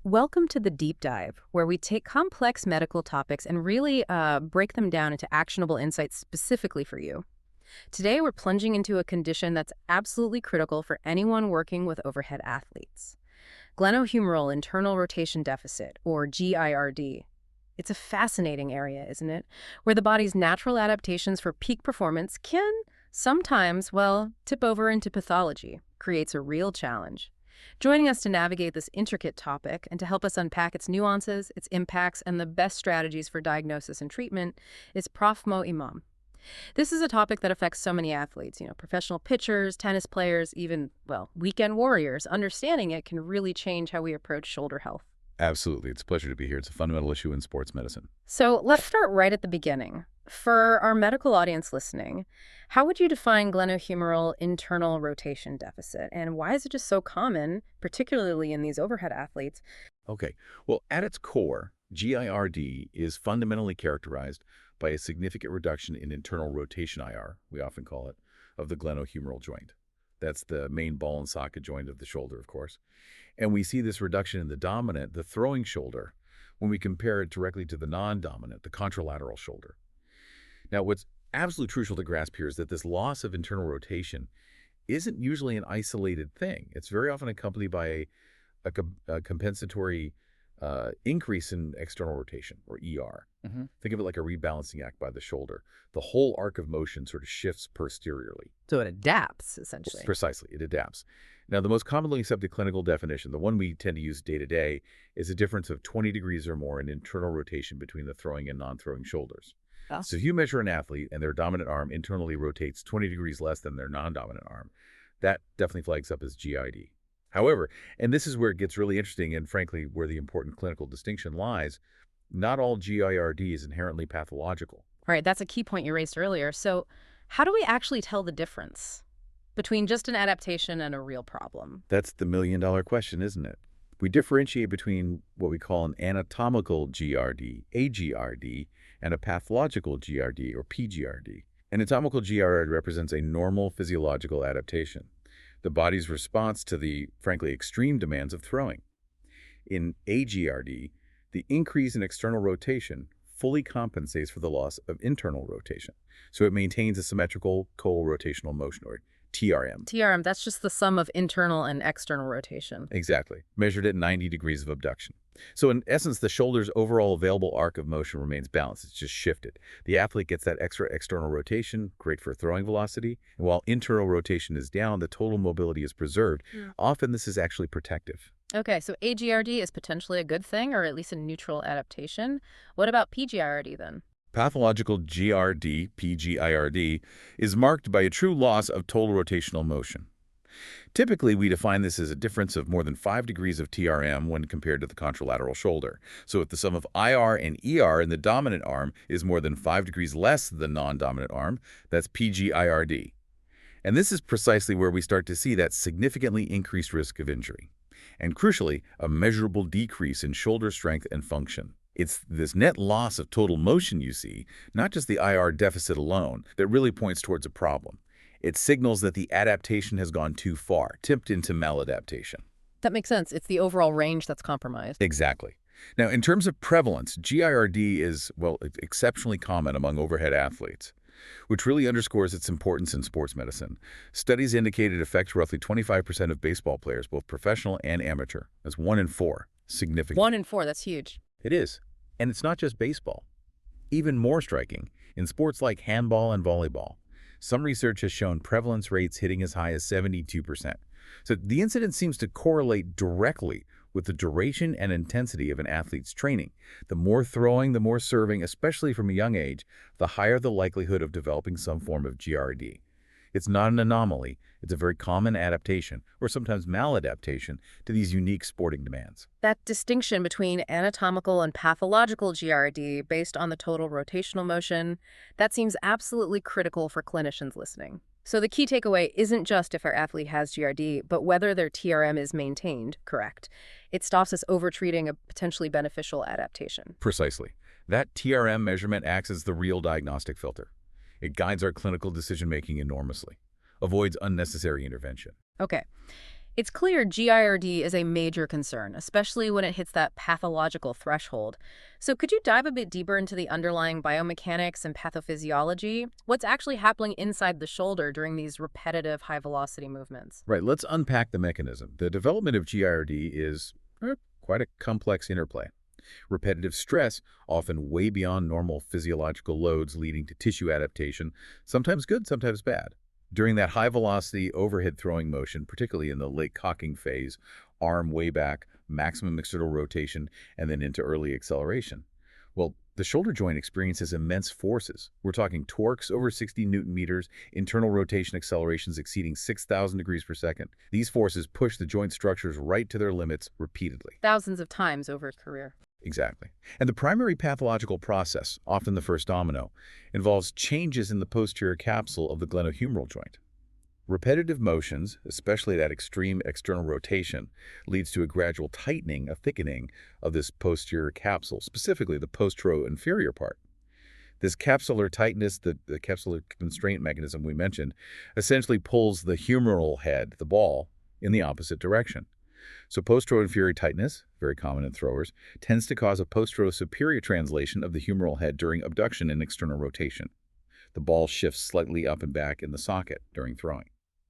Welcome to the Deep Dive, where we take complex medical topics and really break them down into actionable insights specifically for you. Today, we're plunging into a condition that's absolutely critical for anyone working with overhead athletes. Glenohumeral internal rotation deficit, or GIRD. It's a fascinating area, isn't it? Where the body's natural adaptations for peak performance can sometimes, well, tip over into pathology. Creates a real challenge. Joining us to navigate this intricate topic and to help us unpack its nuances, its impacts, and the best strategies for diagnosis and treatment is Prof. Mo Imam. This is a topic that affects so many athletes, professional pitchers, tennis players, even, well, weekend warriors. Understanding it can really change how we approach shoulder health. Absolutely. It's a pleasure to be here. It's a fundamental issue in sports medicine. So let's start right at the beginning. For our medical audience listening, how would you define glenohumeral internal rotation deficit? And why is it just so common, particularly in these overhead athletes? Okay. Well, at its core, GIRD is fundamentally characterized by a significant reduction in internal rotation IR, we often call it, of the glenohumeral joint. That's the main ball and socket joint of the shoulder, of course. And we see this reduction in the dominant, the throwing shoulder, when we compare it directly to the non-dominant, the contralateral shoulder. Now, what's absolutely crucial to grasp here is that this loss of internal rotation isn't usually an isolated thing. It's very often accompanied by a compensatory increase in external rotation, or ER. Think of it like a rebalancing act by the shoulder. The whole arc of motion sort of shifts posteriorly. So it adapts, essentially. Precisely, it adapts. Now, the most commonly accepted clinical definition, the one we tend to use day to day, is a difference of 20 degrees or more in internal rotation between the throwing and non-throwing shoulders. Oh. So if you measure an athlete and their dominant arm internally rotates 20 degrees less than their non-dominant arm, that definitely flags up as GID. However, and this is where it gets really interesting and frankly where the important clinical distinction lies, not all GIRD is inherently pathological. Right, that's a key point you raised earlier. So how do we actually tell the difference between just an adaptation and a real problem? That's the million-dollar question, isn't it? We differentiate between what we call an anatomical GRD, AGRD, and a pathological GRD, or PGRD. Anatomical GRD represents a normal physiological adaptation, the body's response to the, frankly, extreme demands of throwing. In AGRD, the increase in external rotation fully compensates for the loss of internal rotation, so it maintains a symmetrical co-rotational motion, or TRM. TRM, that's just the sum of internal and external rotation. Exactly, measured at 90 degrees of abduction. So in essence, the shoulder's overall available arc of motion remains balanced. It's just shifted. The athlete gets that extra external rotation, great for throwing velocity, and while internal rotation is down, the total mobility is preserved. Often this is actually protective. Okay, so AGRD is potentially a good thing, or at least a neutral adaptation. What about PGRD then? Pathological GRD, PGIRD, is marked by a true loss of total rotational motion. Typically, we define this as a difference of more than 5 degrees of TRM when compared to the contralateral shoulder. So if the sum of IR and ER in the dominant arm is more than 5 degrees less than the non-dominant arm, that's PGIRD. And this is precisely where we start to see that significantly increased risk of injury. And crucially, a measurable decrease in shoulder strength and function. It's this net loss of total motion you see, not just the IR deficit alone, that really points towards a problem. It signals that the adaptation has gone too far, tipped into maladaptation. That makes sense. It's the overall range that's compromised. Exactly. Now, in terms of prevalence, GIRD is, well, exceptionally common among overhead athletes, which really underscores its importance in sports medicine. Studies indicate it affects roughly 25% of baseball players, both professional and amateur. That's 1 in 4. Significant. 1 in 4, that's huge. It is. And it's not just baseball. Even more striking, in sports like handball and volleyball, some research has shown prevalence rates hitting as high as 72%. So the incidence seems to correlate directly with the duration and intensity of an athlete's training. The more throwing, the more serving, especially from a young age, the higher the likelihood of developing some form of GRD. It's not an anomaly. It's a very common adaptation, or sometimes maladaptation, to these unique sporting demands. That distinction between anatomical and pathological GRD based on the total rotational motion, that seems absolutely critical for clinicians listening. So the key takeaway isn't just if our athlete has GRD, but whether their TRM is maintained, correct? It stops us over-treating a potentially beneficial adaptation. Precisely. That TRM measurement acts as the real diagnostic filter. It guides our clinical decision-making enormously, avoids unnecessary intervention. Okay. It's clear GIRD is a major concern, especially when it hits that pathological threshold. So could you dive a bit deeper into the underlying biomechanics and pathophysiology? What's actually happening inside the shoulder during these repetitive high-velocity movements? Right, let's unpack the mechanism. The development of GIRD is quite a complex interplay. Repetitive stress, often way beyond normal physiological loads leading to tissue adaptation, sometimes good, sometimes bad. During that high-velocity overhead throwing motion, particularly in the late cocking phase, arm way back, maximum external rotation, and then into early acceleration. Well, the shoulder joint experiences immense forces. We're talking torques over 60 newton meters, internal rotation accelerations exceeding 6,000 degrees per second. These forces push the joint structures right to their limits repeatedly. Thousands of times over a career. Exactly. And the primary pathological process, often the first domino, involves changes in the posterior capsule of the glenohumeral joint. Repetitive motions, especially that extreme external rotation, leads to a gradual tightening, a thickening of this posterior capsule, specifically the postero-inferior part. This capsular tightness, the capsular constraint mechanism we mentioned, essentially pulls the humeral head, the ball, in the opposite direction. So postero-inferior tightness, very common in throwers, tends to cause a postero-superior translation of the humeral head during abduction and external rotation. The ball shifts slightly up and back in the socket during throwing.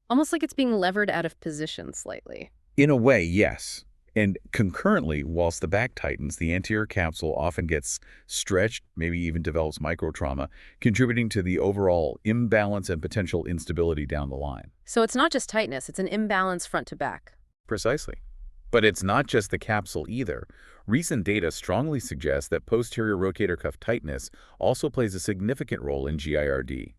Almost like it's being levered out of position slightly. In a way, yes. And concurrently, whilst the back tightens, the anterior capsule often gets stretched, maybe even develops microtrauma, contributing to the overall imbalance and potential instability down the line. So it's not just tightness, it's an imbalance front to back. Precisely. But it's not just the capsule either. Recent data strongly suggests that posterior rotator cuff tightness also plays a significant role in GIRD.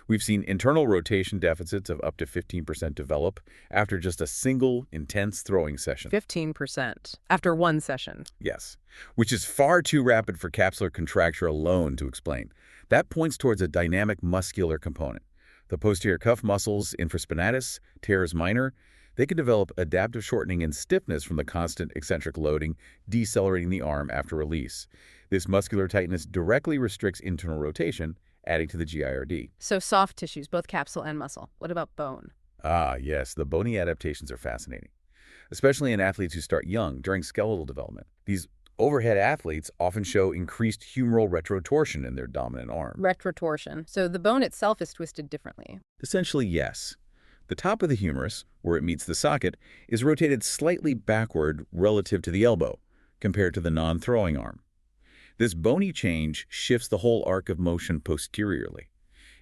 We've seen internal rotation deficits of up to 15% develop after just a single intense throwing session. 15% after one session. Yes, which is far too rapid for capsular contracture alone to explain. That points towards a dynamic muscular component. The posterior cuff muscles, infraspinatus, teres minor, they can develop adaptive shortening and stiffness from the constant eccentric loading, decelerating the arm after release. This muscular tightness directly restricts internal rotation, adding to the GIRD. So soft tissues, both capsule and muscle. What about bone? Ah, yes, the bony adaptations are fascinating, especially in athletes who start young during skeletal development. These overhead athletes often show increased humeral retrotorsion in their dominant arm. Retrotorsion. So the bone itself is twisted differently. Essentially, yes. The top of the humerus, where it meets the socket, is rotated slightly backward relative to the elbow, compared to the non-throwing arm. This bony change shifts the whole arc of motion posteriorly.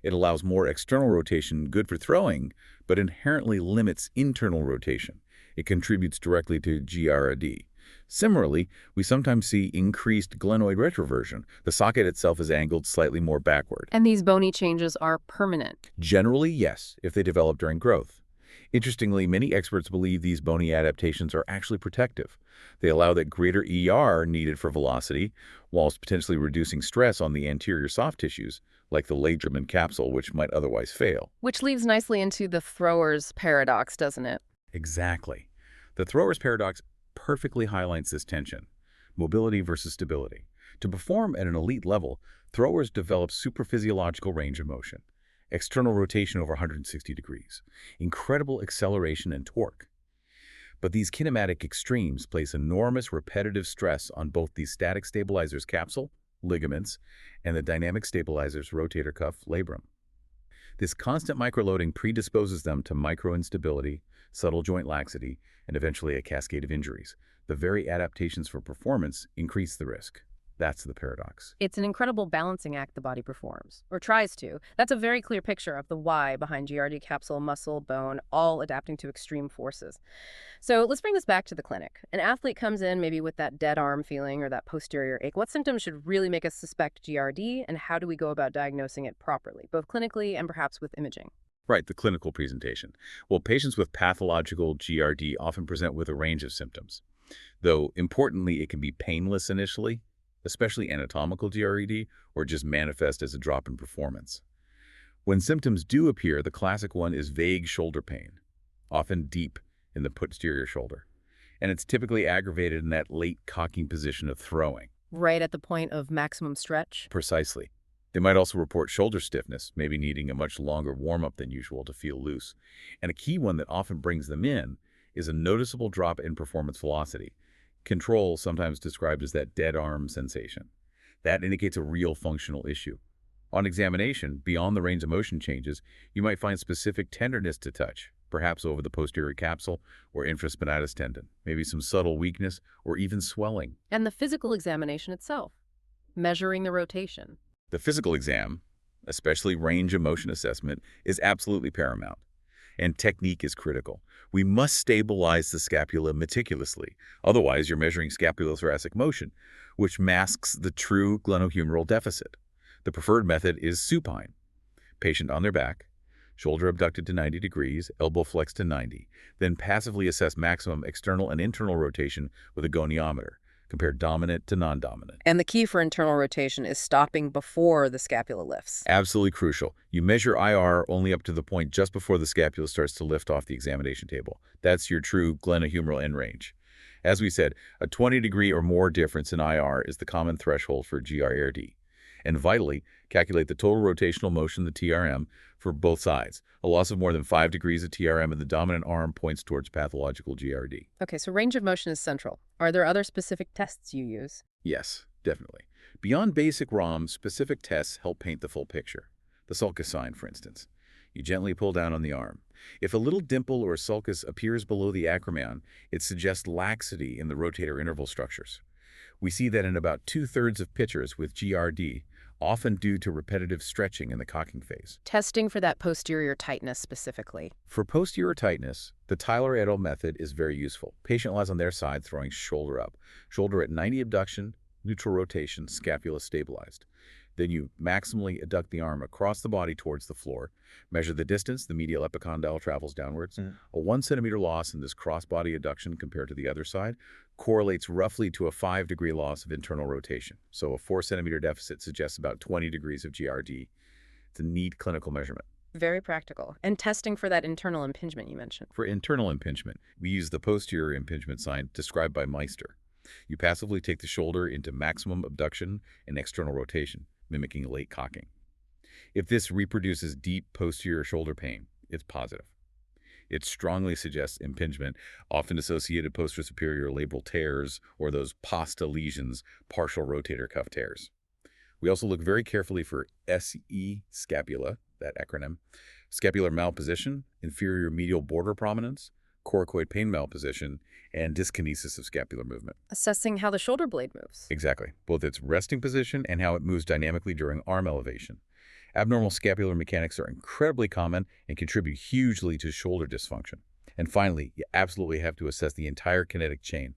It allows more external rotation, good for throwing, but inherently limits internal rotation. It contributes directly to GIRD. Similarly, we sometimes see increased glenoid retroversion. The socket itself is angled slightly more backward. And these bony changes are permanent. Generally, yes, if they develop during growth. Interestingly, many experts believe these bony adaptations are actually protective. They allow that greater ER needed for velocity, whilst potentially reducing stress on the anterior soft tissues, like the labrum and capsule, which might otherwise fail. Which leads nicely into the thrower's paradox, doesn't it? Exactly. The thrower's paradox perfectly highlights this tension, mobility versus stability. To perform at an elite level, throwers develop supraphysiological range of motion, external rotation over 160 degrees, incredible acceleration and torque. But these kinematic extremes place enormous repetitive stress on both the static stabilizer's capsule, ligaments, and the dynamic stabilizer's rotator cuff, labrum. This constant microloading predisposes them to microinstability, subtle joint laxity, and eventually a cascade of injuries. The very adaptations for performance increase the risk. That's the paradox. It's an incredible balancing act the body performs, or tries to. That's a very clear picture of the why behind GIRD capsule, muscle, bone, all adapting to extreme forces. So let's bring this back to the clinic. An athlete comes in maybe with that dead arm feeling or that posterior ache. What symptoms should really make us suspect GIRD, and how do we go about diagnosing it properly, both clinically and perhaps with imaging? Right, the clinical presentation. Well, patients with pathological GIRD often present with a range of symptoms. Though, importantly, it can be painless initially, especially anatomical GIRD, or just manifest as a drop in performance. When symptoms do appear, the classic one is vague shoulder pain, often deep in the posterior shoulder. And it's typically aggravated in that late cocking position of throwing. Right at the point of maximum stretch? Precisely. They might also report shoulder stiffness, maybe needing a much longer warm-up than usual to feel loose. And a key one that often brings them in is a noticeable drop in performance velocity. Control, sometimes described as that dead arm sensation. That indicates a real functional issue. On examination, beyond the range of motion changes, you might find specific tenderness to touch, perhaps over the posterior capsule or infraspinatus tendon, maybe some subtle weakness or even swelling. And the physical examination itself, measuring the rotation. The physical exam, especially range of motion assessment, is absolutely paramount. And technique is critical. We must stabilize the scapula meticulously. Otherwise, you're measuring scapulothoracic motion, which masks the true glenohumeral deficit. The preferred method is supine. Patient on their back, shoulder abducted to 90 degrees, elbow flexed to 90. Then passively assess maximum external and internal rotation with a goniometer. Compare dominant to non-dominant. And the key for internal rotation is stopping before the scapula lifts. Absolutely crucial. You measure IR only up to the point just before the scapula starts to lift off the examination table. That's your true glenohumeral end range. As we said, a 20-degree or more difference in IR is the common threshold for GIRD. And vitally, calculate the total rotational motion, the TRM, for both sides. A loss of more than 5 degrees of TRM in the dominant arm points towards pathological GIRD. Okay, so range of motion is central. Are there other specific tests you use? Yes, definitely. Beyond basic ROM, specific tests help paint the full picture. The sulcus sign, for instance. You gently pull down on the arm. If a little dimple or sulcus appears below the acromion, it suggests laxity in the rotator interval structures. We see that in about 2/3 of pitchers with GIRD, often due to repetitive stretching in the cocking phase. Testing for that posterior tightness specifically. For posterior tightness, the Tyler et al. Method is very useful. Patient lies on their side, throwing shoulder up. Shoulder at 90 abduction, neutral rotation, scapula stabilized. Then you maximally adduct the arm across the body towards the floor. Measure the distance the medial epicondyle travels downwards. A 1 centimeter loss in this cross-body adduction compared to the other side correlates roughly to a 5-degree loss of internal rotation. So a 4 centimeter deficit suggests about 20 degrees of GIRD. It's a neat clinical measurement. Very practical. And testing for that internal impingement you mentioned. For internal impingement, we use the posterior impingement sign described by Meister. You passively take the shoulder into maximum abduction and external rotation, mimicking late cocking. If this reproduces deep posterior shoulder pain, it's positive. It strongly suggests impingement, often associated posterior superior labral tears or those pasta lesions, partial rotator cuff tears. We also look very carefully for SE scapula, that acronym, scapular malposition, inferior medial border prominence, coracoid pain malposition, and dyskinesis of scapular movement. Assessing how the shoulder blade moves. Exactly, both its resting position and how it moves dynamically during arm elevation. Abnormal scapular mechanics are incredibly common and contribute hugely to shoulder dysfunction. And finally, you absolutely have to assess the entire kinetic chain.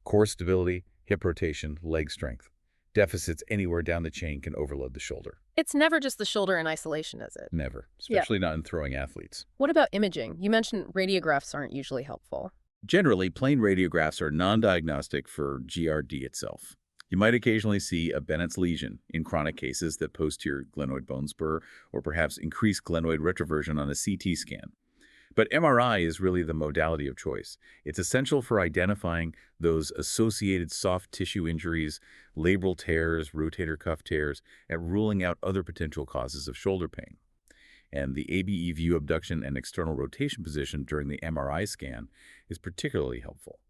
Core stability, hip rotation, leg strength. Deficits anywhere down the chain can overload the shoulder. It's never just the shoulder in isolation, is it? Never, especially not in throwing athletes. What about imaging? You mentioned radiographs aren't usually helpful. Generally, plain radiographs are non-diagnostic for GIRD itself. You might occasionally see a Bennett's lesion in chronic cases that posterior glenoid bone spur or perhaps increased glenoid retroversion on a CT scan. But MRI is really the modality of choice. It's essential for identifying those associated soft tissue injuries, labral tears, rotator cuff tears, and ruling out other potential causes of shoulder pain. And the ABE view abduction and external rotation position during the MRI scan is particularly helpful.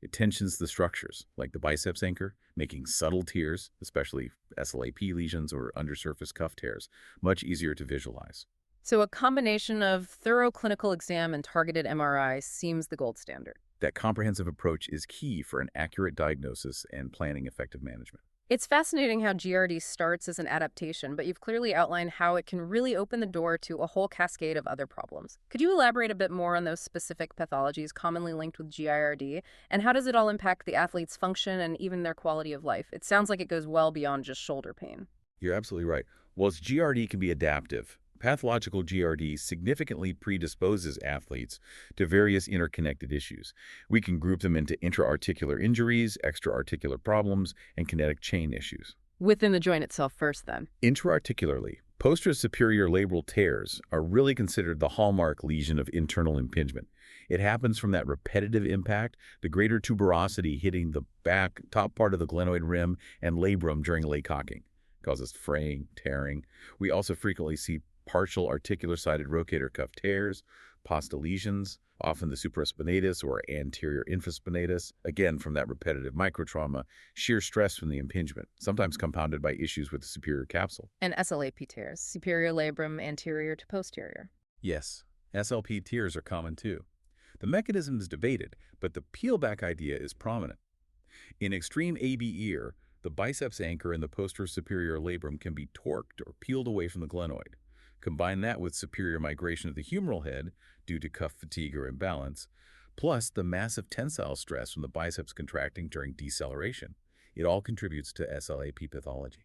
It tensions the structures, like the biceps anchor, making subtle tears, especially SLAP lesions or undersurface cuff tears, much easier to visualize. So a combination of thorough clinical exam and targeted MRI seems the gold standard. That comprehensive approach is key for an accurate diagnosis and planning effective management. It's fascinating how GIRD starts as an adaptation, but you've clearly outlined how it can really open the door to a whole cascade of other problems. Could you elaborate a bit more on those specific pathologies commonly linked with GIRD, and how does it all impact the athlete's function and even their quality of life? It sounds like it goes well beyond just shoulder pain. You're absolutely right. Whilst GIRD can be adaptive, pathological GIRD significantly predisposes athletes to various interconnected issues. We can group them into intra-articular injuries, extra-articular problems, and kinetic chain issues. Within the joint itself first, then. Intra-articularly, posterior superior labral tears are really considered the hallmark lesion of internal impingement. It happens from that repetitive impact, the greater tuberosity hitting the back, top part of the glenoid rim and labrum during late cocking. It causes fraying, tearing. We also frequently see partial articular-sided rotator cuff tears, pasta lesions, often the supraspinatus or anterior infraspinatus, again from that repetitive microtrauma, shear stress from the impingement, sometimes compounded by issues with the superior capsule. And SLAP tears, superior labrum anterior to posterior. Yes, SLP tears are common too. The mechanism is debated, but the peel-back idea is prominent. In extreme AB ear, the biceps anchor in the posterior superior labrum can be torqued or peeled away from the glenoid. Combine that with superior migration of the humeral head due to cuff fatigue or imbalance, plus the massive tensile stress from the biceps contracting during deceleration. It all contributes to SLAP pathology.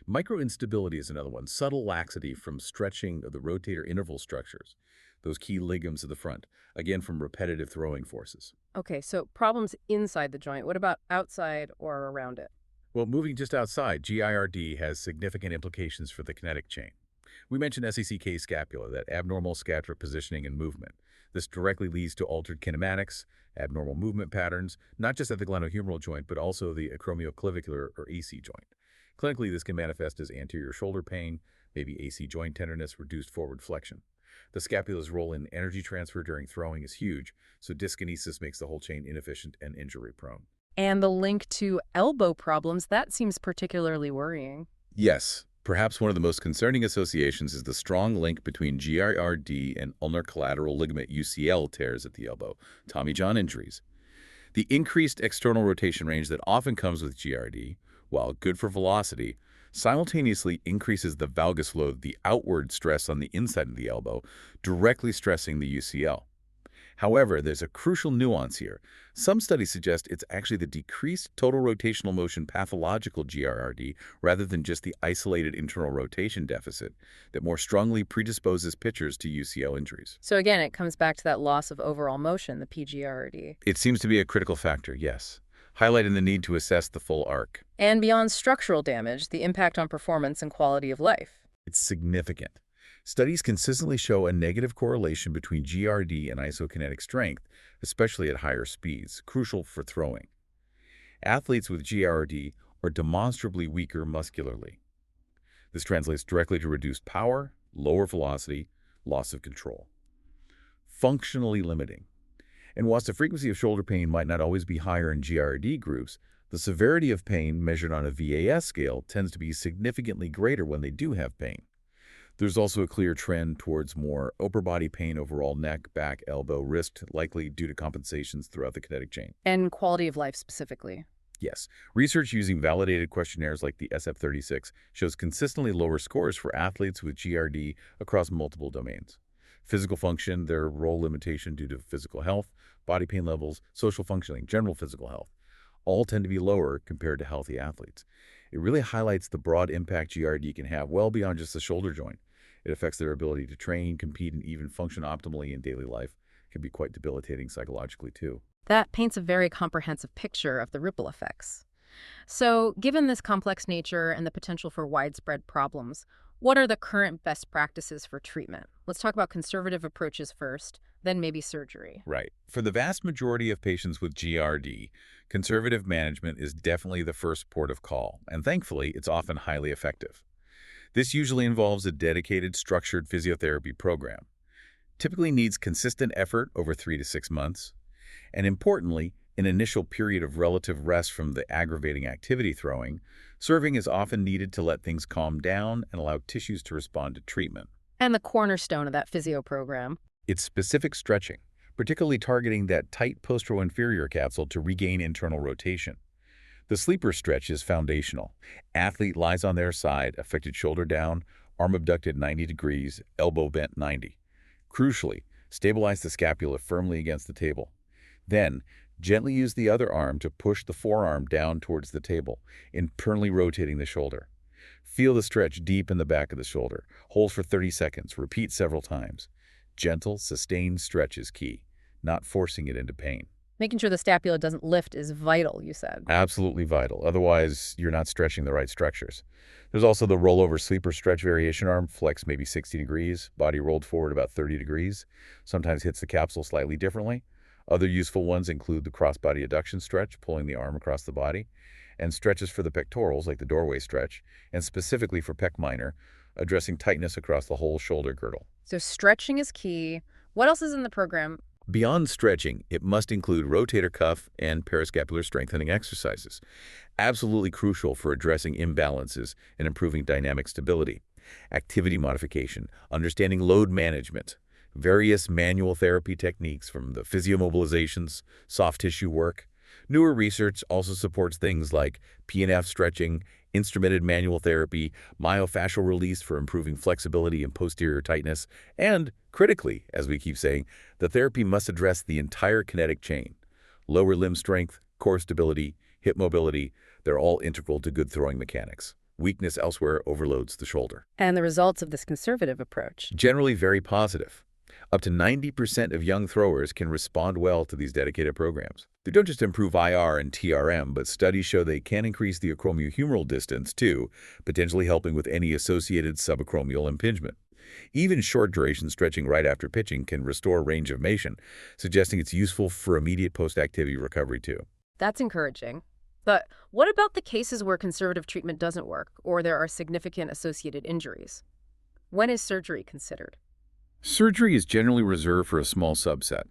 Microinstability is another one, subtle laxity from stretching of the rotator interval structures, those key ligaments of the front, again from repetitive throwing forces. Okay, so problems inside the joint. What about outside or around it? Well, moving just outside, GIRD has significant implications for the kinetic chain. We mentioned SECK scapula, that abnormal scapular positioning and movement. This directly leads to altered kinematics, abnormal movement patterns, not just at the glenohumeral joint, but also the acromioclavicular or AC joint. Clinically, this can manifest as anterior shoulder pain, maybe AC joint tenderness, reduced forward flexion. The scapula's role in energy transfer during throwing is huge, so dyskinesis makes the whole chain inefficient and injury-prone. And the link to elbow problems, that seems particularly worrying. Yes, perhaps one of the most concerning associations is the strong link between GIRD and ulnar collateral ligament UCL tears at the elbow, Tommy John injuries. The increased external rotation range that often comes with GIRD, while good for velocity, simultaneously increases the valgus load, the outward stress on the inside of the elbow, directly stressing the UCL. However, there's a crucial nuance here. Some studies suggest it's actually the decreased total rotational motion pathological GIRD rather than just the isolated internal rotation deficit that more strongly predisposes pitchers to UCL injuries. So again, it comes back to that loss of overall motion, the PGRD. It seems to be a critical factor, yes, highlighting the need to assess the full arc. And beyond structural damage, the impact on performance and quality of life. It's significant. Studies consistently show a negative correlation between GRD and isokinetic strength, especially at higher speeds, crucial for throwing. Athletes with GRD are demonstrably weaker muscularly. This translates directly to reduced power, lower velocity, loss of control. Functionally limiting. And whilst the frequency of shoulder pain might not always be higher in GRD groups, the severity of pain measured on a VAS scale tends to be significantly greater when they do have pain. There's also a clear trend towards more upper body pain overall, neck, back, elbow, wrist, likely due to compensations throughout the kinetic chain. And quality of life specifically. Yes, research using validated questionnaires like the SF36 shows consistently lower scores for athletes with GRD across multiple domains. Physical function, their role limitation due to physical health, body pain levels, social functioning, general physical health, all tend to be lower compared to healthy athletes. It really highlights the broad impact GRD can have well beyond just the shoulder joint. It affects their ability to train, compete, and even function optimally in daily life. It can be quite debilitating psychologically, too. That paints a very comprehensive picture of the ripple effects. So, given this complex nature and the potential for widespread problems, what are the current best practices for treatment? Let's talk about conservative approaches first, then maybe surgery. Right. For the vast majority of patients with GRD, conservative management is definitely the first port of call, and thankfully, it's often highly effective. This usually involves a dedicated, structured physiotherapy program. Typically needs consistent effort over 3 to 6 months, and importantly, an initial period of relative rest from the aggravating activity throwing, serving is often needed to let things calm down and allow tissues to respond to treatment. And the cornerstone of that physio program. It's specific stretching, particularly targeting that tight posterior-inferior capsule to regain internal rotation. The sleeper stretch is foundational. Athlete lies on their side, affected shoulder down, arm abducted 90 degrees, elbow bent 90. Crucially, stabilize the scapula firmly against the table. Then, gently use the other arm to push the forearm down towards the table, internally rotating the shoulder. Feel the stretch deep in the back of the shoulder. Hold for 30 seconds. Repeat several times. Gentle, sustained stretch is key, not forcing it into pain. Making sure the scapula doesn't lift is vital, you said. Absolutely vital. Otherwise, you're not stretching the right structures. There's also the rollover sleeper stretch variation arm, flex maybe 60 degrees, body rolled forward about 30 degrees. Sometimes hits the capsule slightly differently. Other useful ones include the cross-body adduction stretch, pulling the arm across the body, and stretches for the pectorals, like the doorway stretch, and specifically for pec minor, addressing tightness across the whole shoulder girdle. So stretching is key. What else is in the program? Beyond stretching, it must include rotator cuff and parascapular strengthening exercises, absolutely crucial for addressing imbalances and improving dynamic stability. Activity modification, understanding load management, various manual therapy techniques from the physiomobilizations, soft tissue work. Newer research also supports things like PNF stretching, instrumented manual therapy, myofascial release for improving flexibility and posterior tightness, and, critically, as we keep saying, the therapy must address the entire kinetic chain. Lower limb strength, core stability, hip mobility, they're all integral to good throwing mechanics. Weakness elsewhere overloads the shoulder. And the results of this conservative approach. Generally very positive. Up to 90% of young throwers can respond well to these dedicated programs. They don't just improve IR and TRM, but studies show they can increase the acromial-humeral distance too, potentially helping with any associated subacromial impingement. Even short-duration stretching right after pitching can restore range of motion, suggesting it's useful for immediate post-activity recovery too. That's encouraging. But what about the cases where conservative treatment doesn't work or there are significant associated injuries? When is surgery considered? Surgery is generally reserved for a small subset.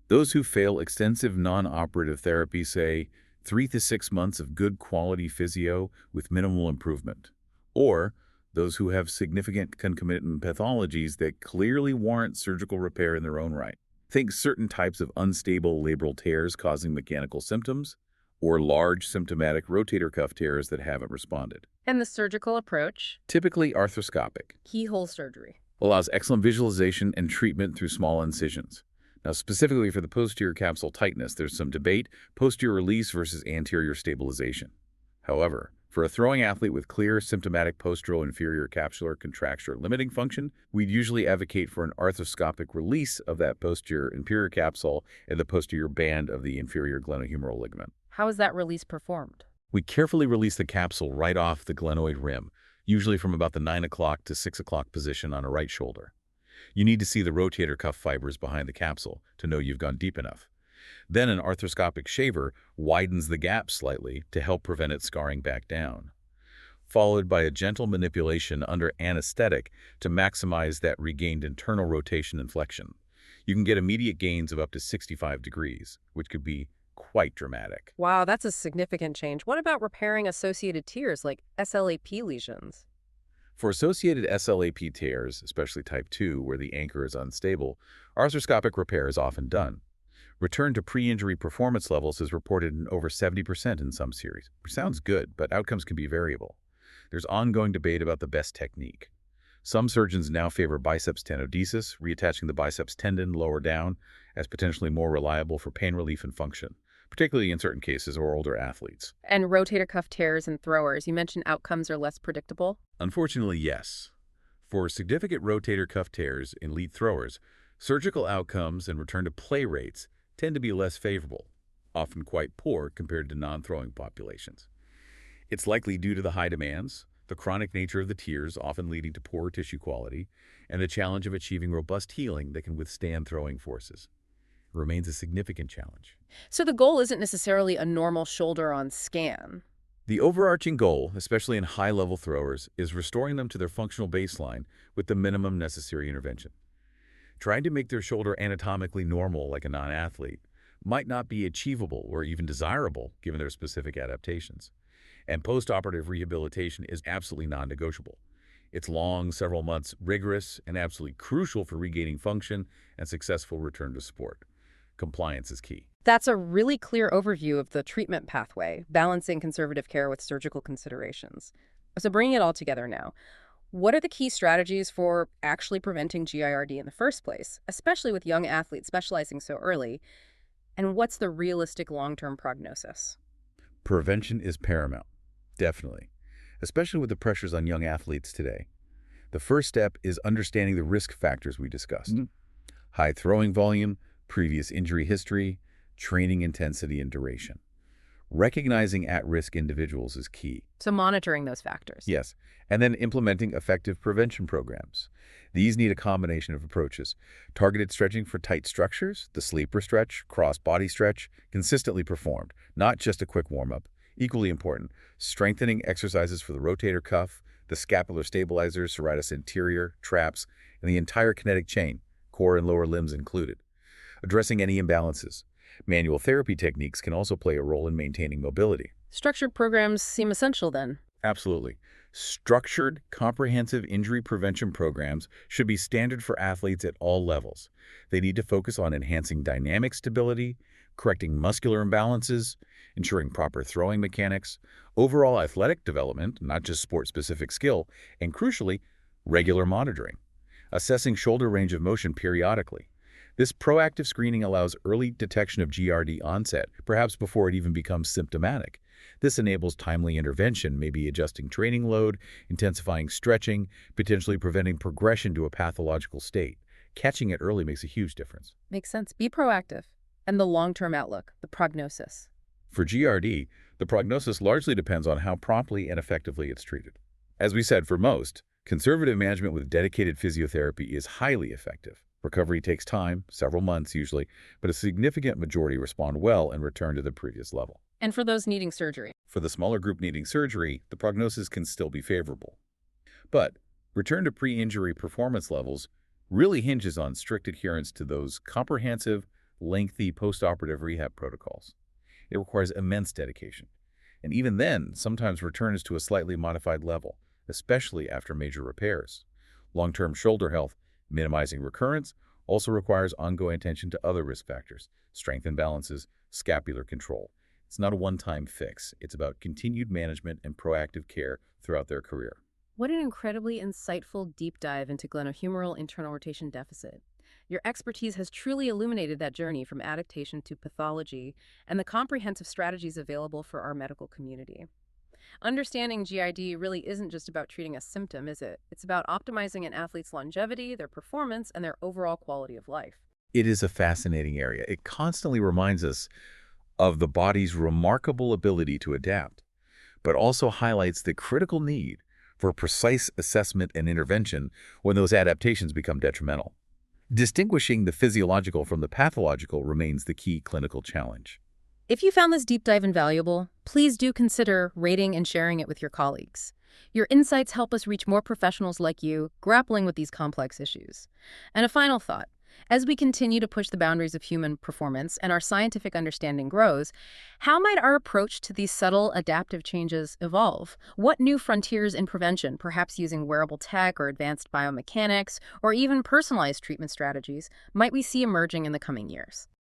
Those who fail extensive non-operative therapy say 3 to 6 months of good quality physio with minimal improvement. Or those who have significant concomitant pathologies that clearly warrant surgical repair in their own right. Think certain types of unstable labral tears causing mechanical symptoms, or large symptomatic rotator cuff tears that haven't responded. And the surgical approach? Typically arthroscopic. Keyhole surgery. Allows excellent visualization and treatment through small incisions. Now, specifically for the posterior capsule tightness, there's some debate, posterior release versus anterior stabilization. However, for a throwing athlete with clear symptomatic postural inferior capsular contracture limiting function, we'd usually advocate for an arthroscopic release of that posterior inferior capsule and the posterior band of the inferior glenohumeral ligament. How is that release performed? We carefully release the capsule right off the glenoid rim, usually from about the 9 o'clock to 6 o'clock position on a right shoulder. You need to see the rotator cuff fibers behind the capsule to know you've gone deep enough. Then an arthroscopic shaver widens the gap slightly to help prevent it scarring back down, followed by a gentle manipulation under anesthetic to maximize that regained internal rotation and flexion. You can get immediate gains of up to 65 degrees, which could be quite dramatic. Wow, that's a significant change. What about repairing associated tears like SLAP lesions? For associated SLAP tears, especially type 2, where the anchor is unstable, arthroscopic repair is often done. Return to pre-injury performance levels is reported in over 70% in some series, which sounds good, but outcomes can be variable. There's ongoing debate about the best technique. Some surgeons now favor biceps tenodesis, reattaching the biceps tendon lower down, as potentially more reliable for pain relief and function, particularly in certain cases or older athletes. And rotator cuff tears in throwers, you mentioned outcomes are less predictable? Unfortunately, yes. For significant rotator cuff tears in lead throwers, surgical outcomes and return to play rates tend to be less favorable, often quite poor compared to non-throwing populations. It's likely due to the high demands, the chronic nature of the tears often leading to poor tissue quality, and the challenge of achieving robust healing that can withstand throwing forces. It remains a significant challenge. So the goal isn't necessarily a normal shoulder on scan. The overarching goal, especially in high-level throwers, is restoring them to their functional baseline with the minimum necessary intervention. Trying to make their shoulder anatomically normal like a non-athlete might not be achievable or even desirable given their specific adaptations. And post-operative rehabilitation is absolutely non-negotiable. It's long, several months, rigorous, and absolutely crucial for regaining function and successful return to sport. Compliance is key. That's a really clear overview of the treatment pathway, balancing conservative care with surgical considerations. So bringing it all together now, what are the key strategies for actually preventing GIRD in the first place, especially with young athletes specializing so early? And what's the realistic long-term prognosis? Prevention is paramount, definitely, especially with the pressures on young athletes today. The first step is understanding the risk factors we discussed. High throwing volume, previous injury history, training intensity and duration. Recognizing at-risk individuals is key. So monitoring those factors. Yes, and then implementing effective prevention programs. These need a combination of approaches. Targeted stretching for tight structures, the sleeper stretch, cross-body stretch, consistently performed, not just a quick warm-up. Equally important, strengthening exercises for the rotator cuff, the scapular stabilizers, serratus anterior, traps, and the entire kinetic chain, core and lower limbs included. addressing any imbalances. Manual therapy techniques can also play a role in maintaining mobility. Structured programs seem essential then. Absolutely. Structured, comprehensive injury prevention programs should be standard for athletes at all levels. They need to focus on enhancing dynamic stability, correcting muscular imbalances, ensuring proper throwing mechanics, overall athletic development, not just sport-specific skill, and crucially, regular monitoring, assessing shoulder range of motion periodically. This proactive screening allows early detection of GRD onset, perhaps before it even becomes symptomatic. This enables timely intervention, maybe adjusting training load, intensifying stretching, potentially preventing progression to a pathological state. Catching it early makes a huge difference. Makes sense. Be proactive. And the long-term outlook, the prognosis. For GRD, the prognosis largely depends on how promptly and effectively it's treated. As we said, for most, conservative management with dedicated physiotherapy is highly effective. Recovery takes time, several months usually, but a significant majority respond well and return to the previous level. And for those needing surgery? For the smaller group needing surgery, the prognosis can still be favorable. But return to pre-injury performance levels really hinges on strict adherence to those comprehensive, lengthy postoperative rehab protocols. It requires immense dedication. And even then, sometimes return is to a slightly modified level, especially after major repairs. Long-term shoulder health, minimizing recurrence, also requires ongoing attention to other risk factors, strength imbalances, scapular control. It's not a one-time fix. It's about continued management and proactive care throughout their career. What an incredibly insightful deep dive into glenohumeral internal rotation deficit. Your expertise has truly illuminated that journey from adaptation to pathology and the comprehensive strategies available for our medical community. Understanding GID really isn't just about treating a symptom, is it? It's about optimizing an athlete's longevity, their performance, and their overall quality of life. It is a fascinating area. It constantly reminds us of the body's remarkable ability to adapt, but also highlights the critical need for precise assessment and intervention when those adaptations become detrimental. Distinguishing the physiological from the pathological remains the key clinical challenge. If you found this deep dive invaluable, please do consider rating and sharing it with your colleagues. Your insights help us reach more professionals like you grappling with these complex issues. And a final thought. As we continue to push the boundaries of human performance and our scientific understanding grows, how might our approach to these subtle adaptive changes evolve? What new frontiers in prevention, perhaps using wearable tech or advanced biomechanics, or even personalized treatment strategies, might we see emerging in the coming years?